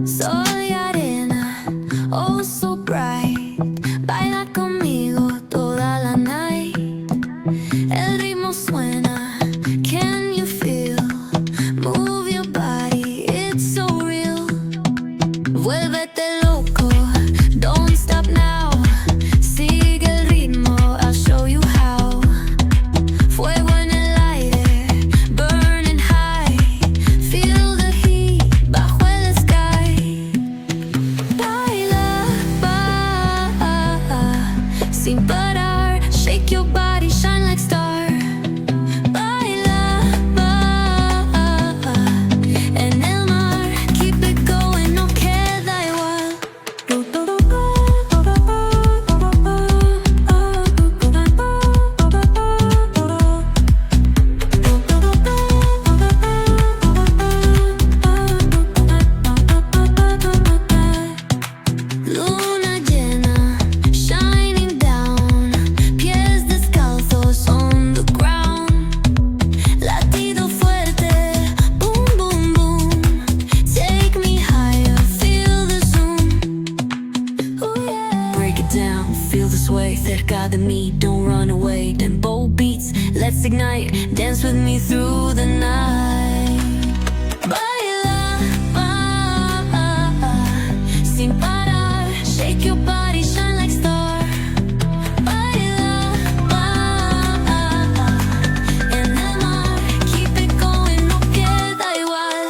Soy arena, oh so bright. Baila conmigo toda la night. El ritmo suena, can you feel? Move your body, it's so real. Vuélvete loco, don't stop now. Sigue el ritmo, I'll show you how. Fuego en el aire, burning high. Feel the heat bajo el sky. Baila, sin parar. Shake your body, shine like star. Baila, en el mar. Keep it going, no queda igual. Luna llena, shining down. Pies descalzos on the ground. Latido fuerte, boom, boom, boom. Take me higher, feel the zoom. Ooh, yeah. Break it down, feel the sway. Cerca de mí, don't run away. Tempo beats, let's ignite. Dance with me through the night. Baila, sin parar. Shake your body, shine like star. Baila, en el mar. Keep it going, no queda igual.